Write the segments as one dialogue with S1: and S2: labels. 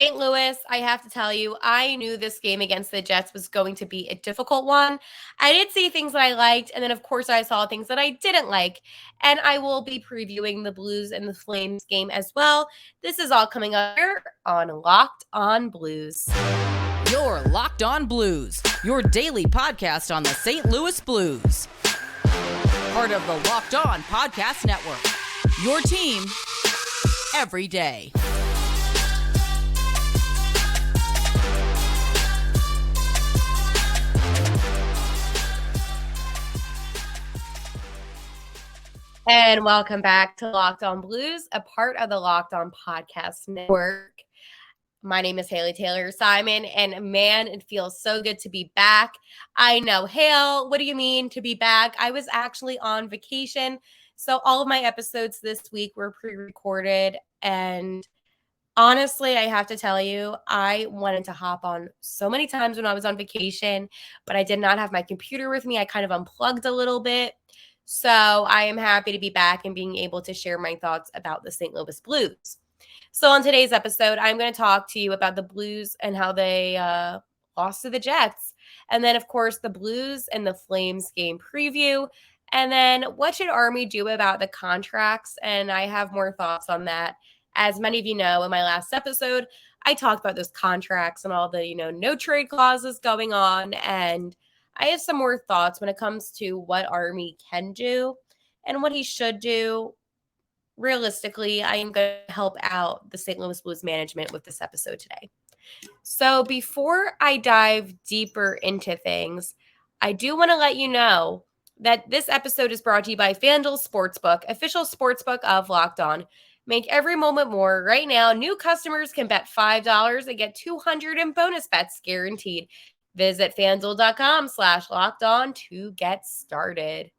S1: St. Louis, I have to tell you, I knew this game against the Jets was going to be a difficult one. I did see things that I liked, and then, of course, I saw things that I didn't like. And I will be previewing the Blues and the Flames game as well. This is all coming up here on Locked On Blues.
S2: You're Locked On Blues, your daily podcast on the St. Louis Blues. Part of the Locked On Podcast Network, your team every day.
S1: And welcome back to Locked On Blues, a part of the Locked On Podcast Network. My name is Haley Taylor Simon, and man, it feels so good to be back. I know, Hale, what do you mean to be back? I was actually on vacation, so all of my episodes this week were pre-recorded, and honestly, I have to tell you, I wanted to hop on so many times when I was on vacation, but I did not have my computer with me. I kind of unplugged a little bit. So I am happy to be back and being able to share my thoughts about the St. Louis Blues. So on today's episode, I'm going to talk to you about the Blues and how they lost to the Jets. And then, of course, the Blues and the Flames game preview. And then what should Army do about the contracts? And I have more thoughts on that. As many of you know, in my last episode, I talked about those contracts and all the, no trade clauses going on. And I have some more thoughts when it comes to what Army can do and what he should do. Realistically, I am going to help out the St. Louis Blues management with this episode today. So before I dive deeper into things, I do want to let you know that this episode is brought to you by FanDuel Sportsbook, official sportsbook of Locked On. Make every moment more. Right now, new customers can bet $5 and get $200 in bonus bets guaranteed. Visit FanDuel.com/LockedOn to get started.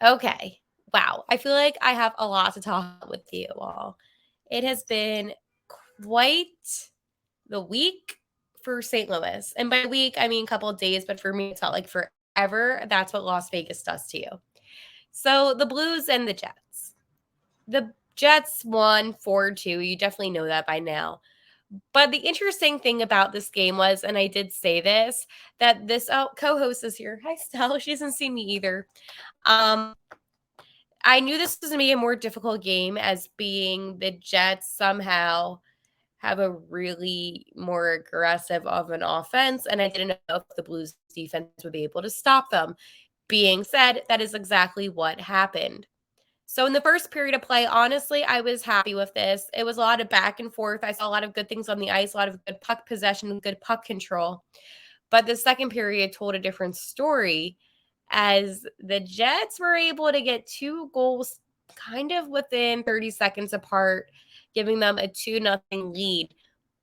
S1: Okay. Wow. I feel like I have a lot to talk with you all. It has been quite the week for St. Louis. And by week, I mean a couple of days, but for me, it felt like forever. That's what Las Vegas does to you. So the Blues and the Jets. The Jets won 4-2. You definitely know that by now. But the interesting thing about this game was, and I did say this, that this co-host is here. Hi, Stella. She doesn't see me either. I knew this was going to be a more difficult game as being the Jets somehow have a really more aggressive of an offense, and I didn't know if the Blues defense would be able to stop them. Being said, that is exactly what happened. So in the first period of play, honestly, I was happy with this. It was a lot of back and forth. I saw a lot of good things on the ice, a lot of good puck possession, good puck control. But the second period told a different story as the Jets were able to get 2 goals kind of within 30 seconds apart, giving them a 2-0 lead.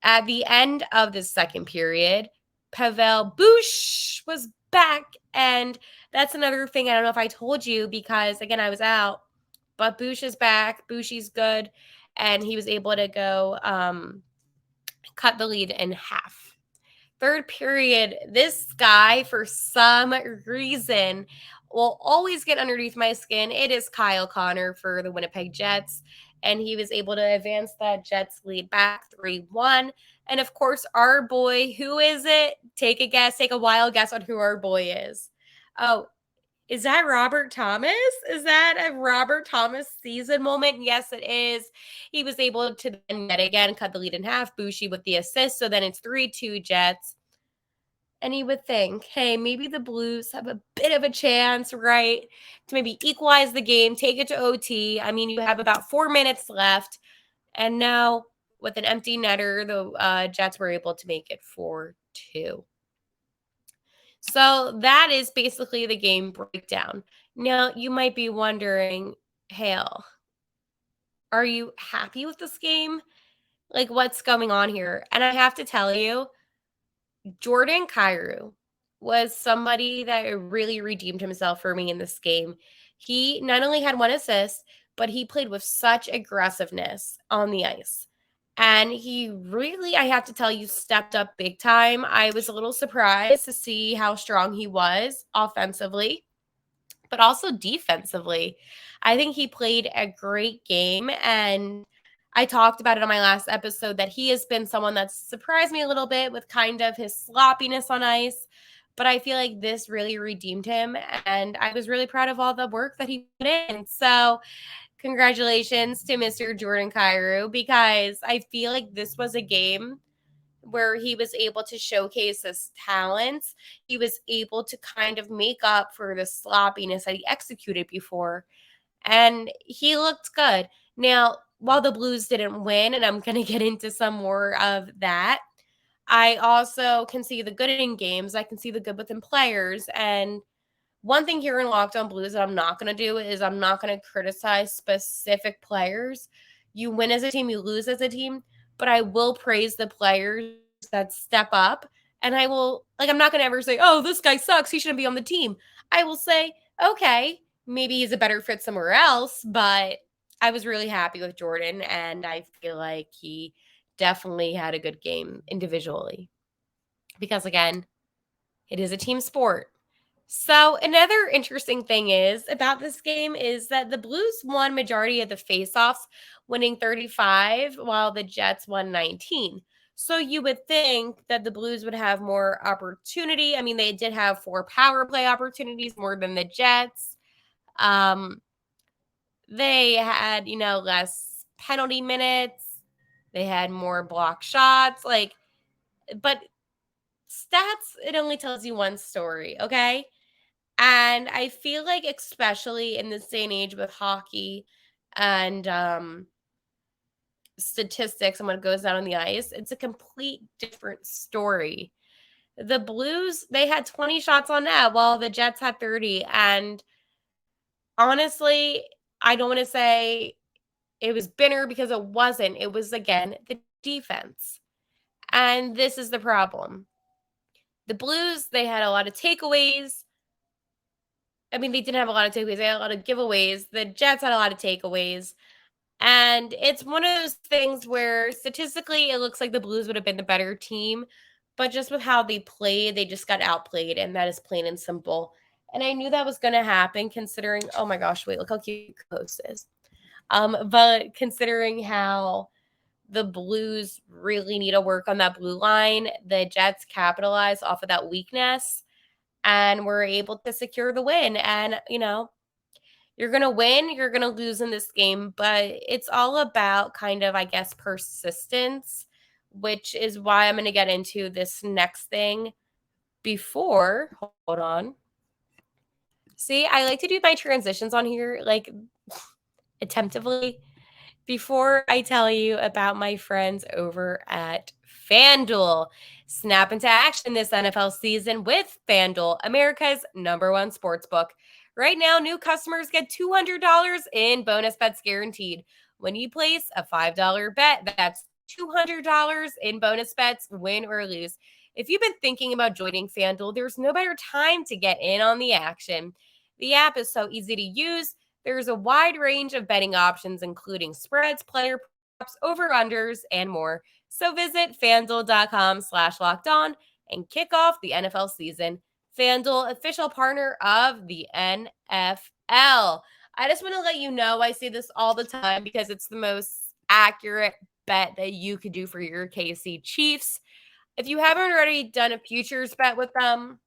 S1: At the end of the second period, Pavel Bush was back. And that's another thing I don't know if I told you because, again, I was out. But Bush is back. Bushy's good. And he was able to go cut the lead in half. Third period, this guy, for some reason, will always get underneath my skin. It is Kyle Connor for the Winnipeg Jets. And he was able to advance that Jets lead back 3-1. And, of course, our boy, who is it? Take a guess. Take a wild guess on who our boy is. Oh, is that Robert Thomas? Is that a Robert Thomas season moment? Yes, it is. He was able to then yet again cut the lead in half. Bushy with the assist. So then it's 3-2 Jets. And you would think, hey, maybe the Blues have a bit of a chance, right, to maybe equalize the game, take it to OT. I mean, you have about 4 minutes left. And now with an empty netter, the Jets were able to make it 4-2. So that is basically the game breakdown. Now, you might be wondering, Hale, are you happy with this game? Like, what's going on here? And I have to tell you, Jordan Kyrou was somebody that really redeemed himself for me in this game. He not only had 1 assist, but he played with such aggressiveness on the ice. And he really, I have to tell you, stepped up big time. I was a little surprised to see how strong he was offensively, but also defensively. I think he played a great game. And I talked about it on my last episode that he has been someone that's surprised me a little bit with kind of his sloppiness on ice. But I feel like this really redeemed him. And I was really proud of all the work that he put in. So congratulations to Mr. Jordan Kyrou, because I feel like this was a game where he was able to showcase his talents. He was able to kind of make up for the sloppiness that he executed before. And he looked good. Now, while the Blues didn't win, and I'm going to get into some more of that, I also can see the good in games. I can see the good within players. And one thing here in Locked On Blues that I'm not going to do is I'm not going to criticize specific players. You win as a team, you lose as a team, but I will praise the players that step up. And I will, like, I'm not going to ever say, oh, this guy sucks, he shouldn't be on the team. I will say, okay, maybe he's a better fit somewhere else, but I was really happy with Jordan, and I feel like he definitely had a good game individually. Because again, it is a team sport. So another interesting thing is about this game is that the Blues won majority of the faceoffs, winning 35, while the Jets won 19. So you would think that the Blues would have more opportunity. I mean, they did have 4 power play opportunities more than the Jets. They had, less penalty minutes. They had more block shots. But stats, it only tells you one story, okay? And I feel like, especially in this day and age with hockey and statistics and what goes on the ice, it's a complete different story. The Blues, they had 20 shots on net while the Jets had 30. And honestly, I don't want to say it was bitter, because it wasn't. It was, again, the defense. And this is the problem. The Blues, they had a lot of takeaways. I mean, they didn't have a lot of takeaways. They had a lot of giveaways. The Jets had a lot of takeaways. And it's one of those things where statistically it looks like the Blues would have been the better team. But just with how they played, they just got outplayed. And that is plain and simple. And I knew that was going to happen, considering, oh my gosh, wait, look how cute the post is. But considering how the Blues really need to work on that blue line, the Jets capitalized off of that weakness and were able to secure the win. And, you're going to win, you're going to lose in this game, but it's all about kind of, I guess, persistence, which is why I'm going to get into this next thing before. Hold on. See, I like to do my transitions on here, like, attemptively, before I tell you about my friends over at FanDuel. Snap into action this NFL season with FanDuel, America's #1 sportsbook. Right now, new customers get $200 in bonus bets guaranteed. When you place a $5 bet, that's $200 in bonus bets, win or lose. If you've been thinking about joining FanDuel, there's no better time to get in on the action. The app is so easy to use. There's a wide range of betting options, including spreads, player props, over-unders, and more. So visit FanDuel.com/lockedon and kick off the NFL season. FanDuel, official partner of the NFL. I just want to let you know, I say this all the time because it's the most accurate bet that you could do for your KC Chiefs. If you haven't already done a futures bet with them,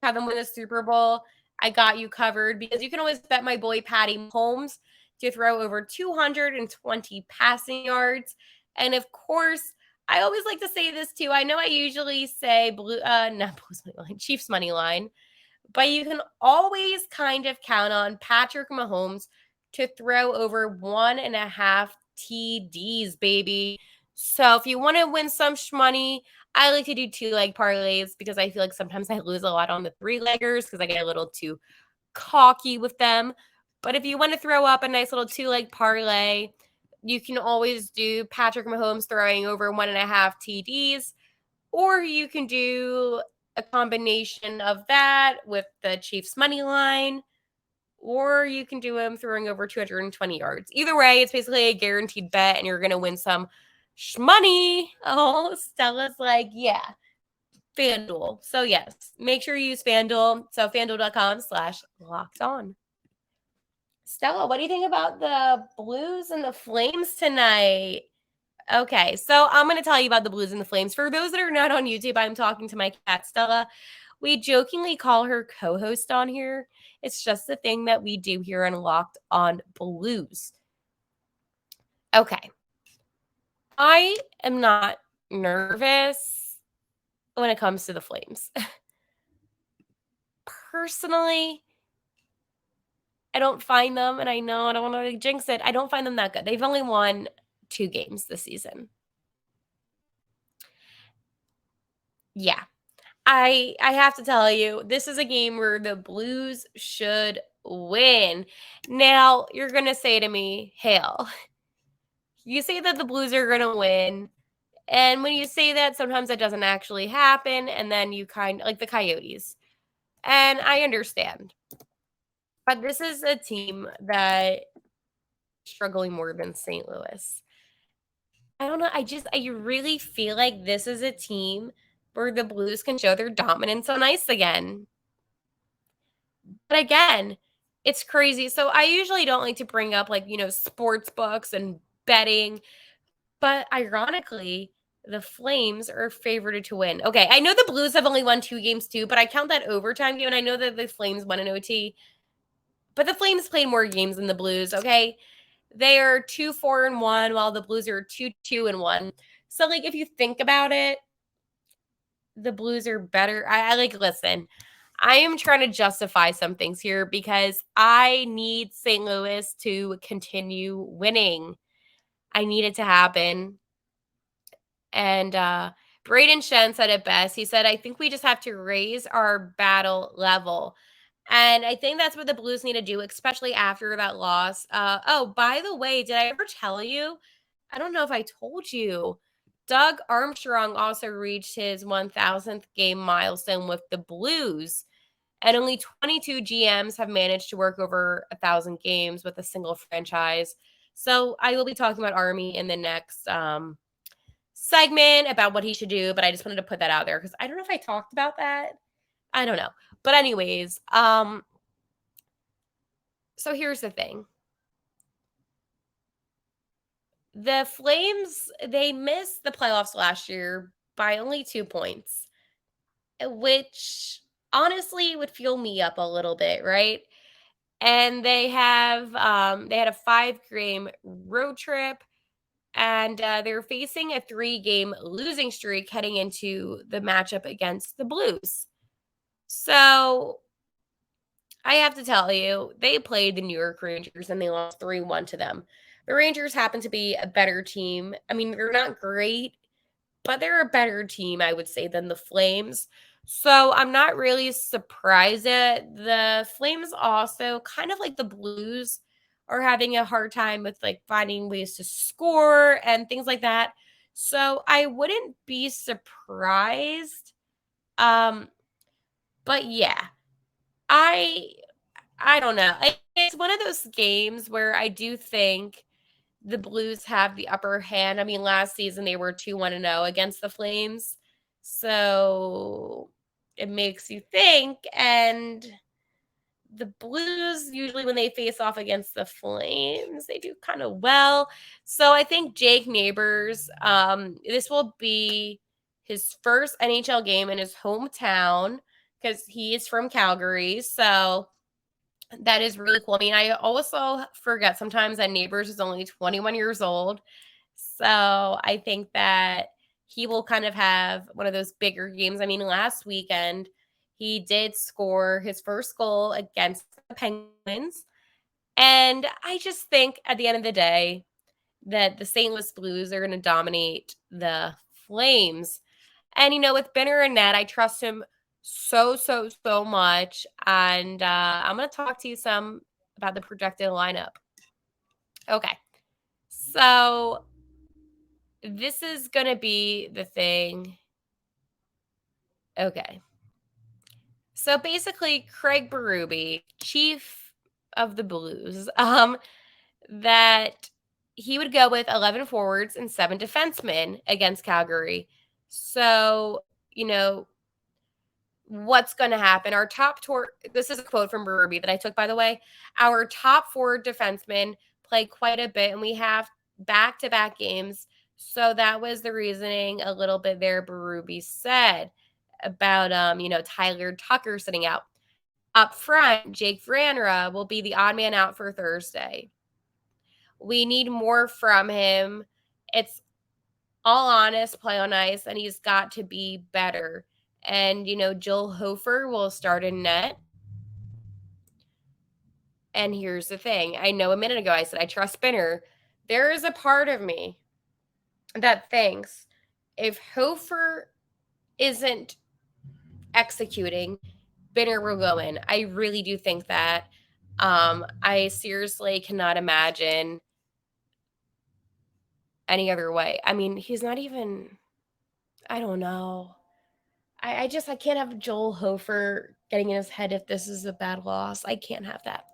S1: have them win the Super Bowl, I got you covered, because you can always bet my boy Patty Mahomes to throw over 220 passing yards. And of course, I always like to say this too. I know I usually say not Blues money line, Chiefs money line, but you can always kind of count on Patrick Mahomes to throw over 1.5 TDs, baby. So if you want to win some money, I like to do 2-leg parlays, because I feel like sometimes I lose a lot on the 3-leggers because I get a little too cocky with them. But if you want to throw up a nice little 2-leg parlay, you can always do Patrick Mahomes throwing over 1.5 TDs, or you can do a combination of that with the Chiefs money line, or you can do him throwing over 220 yards. Either way, it's basically a guaranteed bet, and you're going to win some money. Oh, Stella's like, yeah, FanDuel. So yes, make sure you use FanDuel. So FanDuel.com/lockedon. Stella, what do you think about the Blues and the Flames tonight? Okay, so I'm going to tell you about the Blues and the Flames. For those that are not on YouTube, I'm talking to my cat, Stella. We jokingly call her co-host on here. It's just the thing that we do here on Locked On Blues. Okay. I am not nervous when it comes to the Flames. Personally, I don't find them, and I know I don't want to jinx it, I don't find them that good. They've only won 2 games this season. Yeah. I have to tell you, this is a game where the Blues should win. Now, you're going to say to me, Hale, you say that the Blues are going to win. And when you say that, sometimes it doesn't actually happen. And then you kind of like the Coyotes. And I understand. But this is a team that is struggling more than St. Louis. I don't know. I really feel like this is a team where the Blues can show their dominance on ice again. But again, it's crazy. So I usually don't like to bring up sports books and betting, but ironically, the Flames are favored to win. Okay, I know the Blues have only won 2 games too, but I count that overtime game, and I know that the Flames won an OT. But the Flames played more games than the Blues, okay? They are 2-4-1, while the Blues are 2-2-1. So, if you think about it, the Blues are better. Listen, I am trying to justify some things here because I need St. Louis to continue winning. I need it to happen. And Braden Shen said it best. He said, I think we just have to raise our battle level. And I think that's what the Blues need to do, especially after that loss. Oh, by the way, did I ever tell you? I don't know if I told you. Doug Armstrong also reached his 1,000th game milestone with the Blues. And only 22 GMs have managed to work over 1,000 games with a single franchise. So I will be talking about Army in the next segment about what he should do, but I just wanted to put that out there because I don't know if I talked about that. I don't know. But anyways, so here's the thing. The Flames, they missed the playoffs last year by only 2 points, which honestly would fuel me up a little bit, right? And they had a 5-game road trip, and they're facing a 3-game losing streak heading into the matchup against the Blues. So I have to tell you, they played the New York Rangers and they lost 3-1 to them. The Rangers happen to be a better team. I mean, they're not great, but they're a better team, I would say, than the Flames. So I'm not really surprised that the Flames also, kind of like the Blues, are having a hard time with finding ways to score and things like that. So I wouldn't be surprised. But yeah, I I don't know. It's one of those games where I do think the Blues have the upper hand. I mean, last season they were 2-1-0 against the Flames. So it makes you think. And the Blues, usually when they face off against the Flames, they do kind of well. So I think Jake Neighbors, this will be his first NHL game in his hometown because he is from Calgary. So that is really cool. I mean, I also forget sometimes that Neighbors is only 21 years old. So I think that he will kind of have one of those bigger games. I mean, last weekend, he did score his first goal against the Penguins. And I just think at the end of the day that the St. Louis Blues are going to dominate the Flames. And, with Benner and Ned, I trust him so much. And I'm going to talk to you some about the projected lineup. Okay. So this is going to be the thing. Okay. So basically, Craig Berube, chief of the Blues, that he would go with 11 forwards and 7 defensemen against Calgary. So, what's going to happen. Our top tour, this is a quote from Berube that I took, by the way. Our top 4 defensemen play quite a bit, and we have back-to-back games. So that was the reasoning a little bit there, Berube said about, Tyler Tucker sitting out. Up front, Jake Vranra will be the odd man out for Thursday. We need more from him. It's all honest, play on ice, and he's got to be better. And, Joel Hofer will start in net. And here's the thing. I know a minute ago I said I trust Spinner. There is a part of me that thinks if Hofer isn't executing, Spinner will go in. I really do think that. I seriously cannot imagine any other way. I mean, he's not even, I don't know. I can't have Joel Hofer getting in his head if this is a bad loss. I can't have that.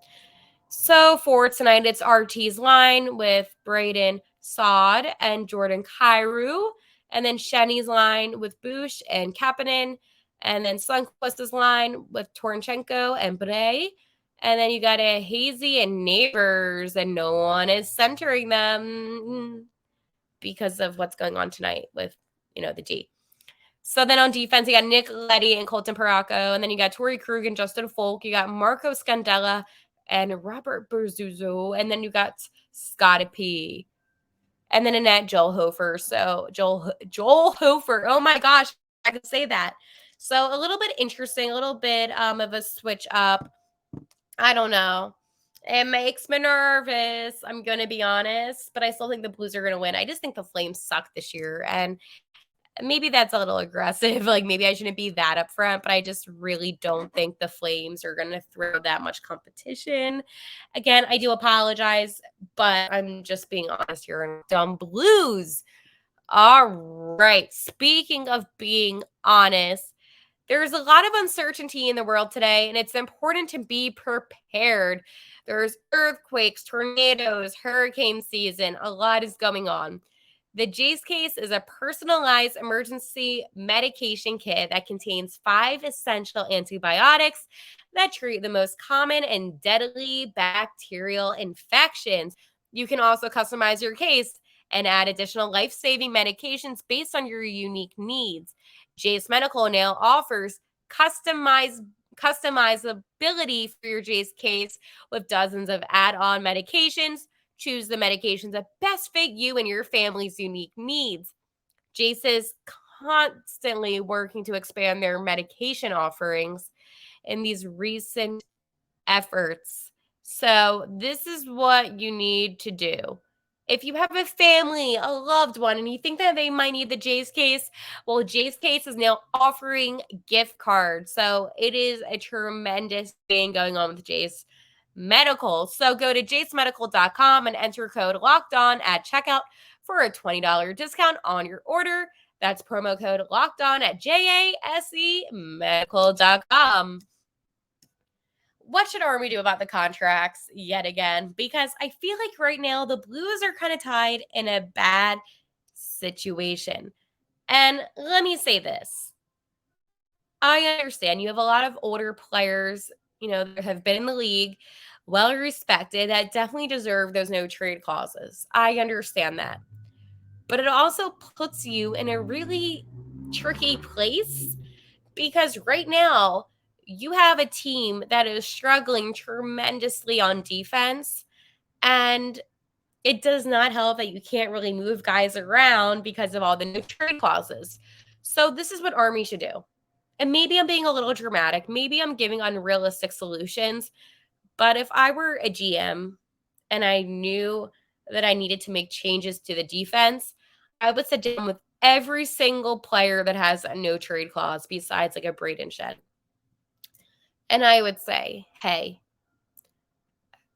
S1: So for tonight, it's RT's line with Braden Saad and Jordan Kyrou. And then Shenny's line with Bush and Kapanen. And then Sundquist's line with Toronchenko and Bray. And then you got a Hazy and Neighbors, and no one is centering them because of what's going on tonight with, the D. So then on defense, you got Nick Leddy and Colton Paracco. And then you got Torrey Krug and Justin Folk. You got Marco Scandella and Robert Berzuzzo. And then you got Scotty P. And then Annette Joel Hofer. So Joel Hofer. Oh my gosh, I could say that. So a little bit interesting, a little bit of a switch up. I don't know. It makes me nervous. I'm going to be honest, but I still think the Blues are going to win. I just think the Flames suck this year, and maybe that's a little aggressive. Like, maybe I shouldn't be that upfront, but I just really don't think the Flames are going to throw that much competition. Again, I do apologize, but I'm just being honest here. Dumb Blues. All right. Speaking of being honest, there's a lot of uncertainty in the world today, and it's important to be prepared. There's earthquakes, tornadoes, hurricane season. A lot is going on. The Jase case is a personalized emergency medication kit that contains 5 essential antibiotics that treat the most common and deadly bacterial infections. You can also customize your case and add additional life-saving medications based on your unique needs. Jase Medical now offers customizability for your Jase case with dozens of add-on medications. Choose the medications that best fit you and your family's unique needs. Jase is constantly working to expand their medication offerings in these recent efforts. So this is what you need to do. If you have a family, a loved one, and you think that they might need the Jase case, well, Jase case is now offering gift cards. So it is a tremendous thing going on with Jase Medical. So go to jasemedical.com and enter code LOCKEDON at checkout for a $20 discount on your order. That's promo code LOCKEDON at jasemedical.com. What should Army do about the contracts yet again? Because I feel like right now the Blues are kind of tied in a bad situation. And let me say this. I understand you have a lot of older players, that have been in the league, well respected, that definitely deserve those no trade clauses. I understand that. But it also puts you in a really tricky place because right now, you have a team that is struggling tremendously on defense, and it does not help that you can't really move guys around because of all the no trade clauses. So this is what Army should do. And maybe I'm being a little dramatic. Maybe I'm giving unrealistic solutions. But if I were a GM and I knew that I needed to make changes to the defense, I would sit down with every single player that has a no trade clause besides like a Braden Shed. And I would say, hey,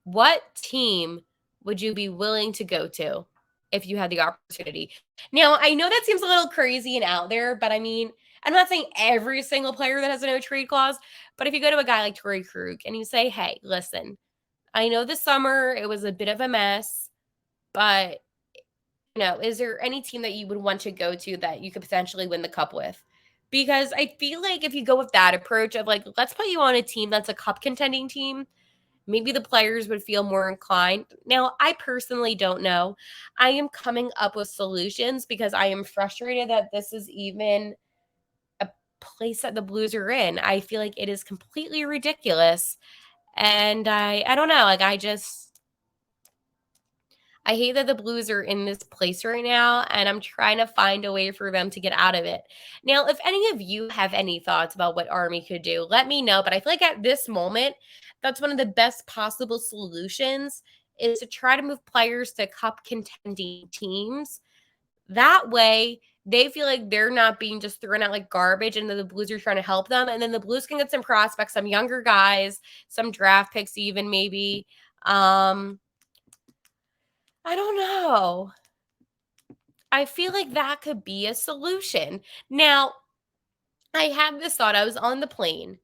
S1: what team would you be willing to go to if you had the opportunity? Now, I know that seems a little crazy and out there, but I mean, I'm not saying every single player that has a no trade clause, but if you go to a guy like Torrey Krug and you say, hey, listen, I know this summer it was a bit of a mess, but, is there any team that you would want to go to that you could potentially win the cup with? Because I feel like if you go with that approach of like, let's put you on a team that's a cup contending team, maybe the players would feel more inclined. Now, I personally don't know. I am coming up with solutions because I am frustrated that this is even a place that the Blues are in. I feel like it is completely ridiculous. And I don't know, like I hate that the Blues are in this place right now, and I'm trying to find a way for them to get out of it. Now, if any of you have any thoughts about what Army could do, let me know. But I feel like at this moment, that's one of the best possible solutions is to try to move players to cup contending teams. That way, they feel like they're not being just thrown out like garbage, and then the Blues are trying to help them. And then the Blues can get some prospects, some younger guys, some draft picks, even maybe. I don't know. I feel like that could be a solution. Now, I have this thought. I was on the plane,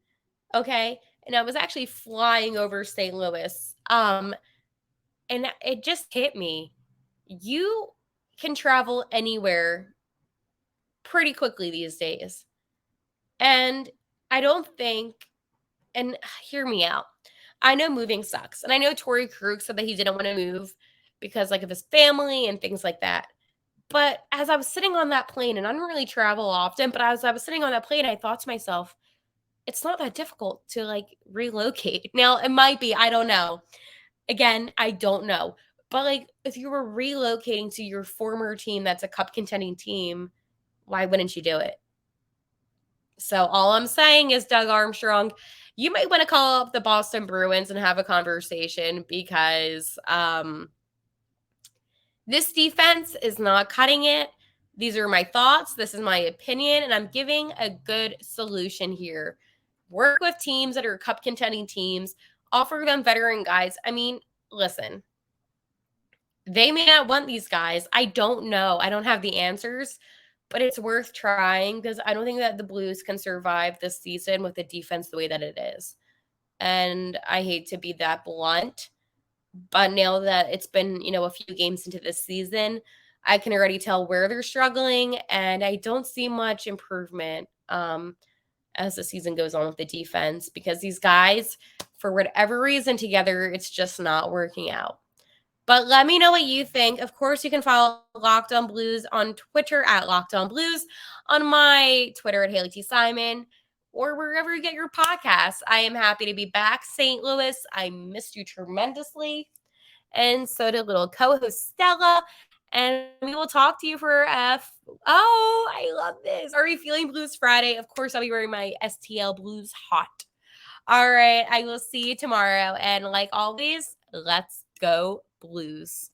S1: okay? And I was actually flying over St. Louis. And it just hit me. You can travel anywhere pretty quickly these days. And I don't think, and hear me out. I know moving sucks. And I know Torrey Krug said that he didn't want to move because like of his family and things like that. But as I was sitting on that plane, and I don't really travel often, but as I was sitting on that plane, I thought to myself, it's not that difficult to like relocate. Now, it might be, I don't know. Again, I don't know. But like if you were relocating to your former team that's a cup contending team, why wouldn't you do it? So all I'm saying is, Doug Armstrong, you might want to call up the Boston Bruins and have a conversation because this defense is not cutting it. These are my thoughts. This is my opinion, and I'm giving a good solution here. Work with teams that are cup contending teams, offer them veteran guys. I mean, listen, they may not want these guys. I don't know. I don't have the answers, but it's worth trying because I don't think that the Blues can survive this season with the defense the way that it is. And I hate to be that blunt, but now that it's been, a few games into this season, I can already tell where they're struggling, and I don't see much improvement as the season goes on with the defense because these guys, for whatever reason, together, it's just not working out. But let me know what you think. Of course, you can follow Locked On Blues on Twitter at Locked On Blues, on my Twitter at Haley T. Simon, or wherever you get your podcasts. I am happy to be back, St. Louis. I missed you tremendously. And so did little co-host Stella. And we will talk to you for I love this. Are we feeling Blues Friday? Of course, I'll be wearing my STL Blues hot. All right. I will see you tomorrow. And like always, let's go Blues.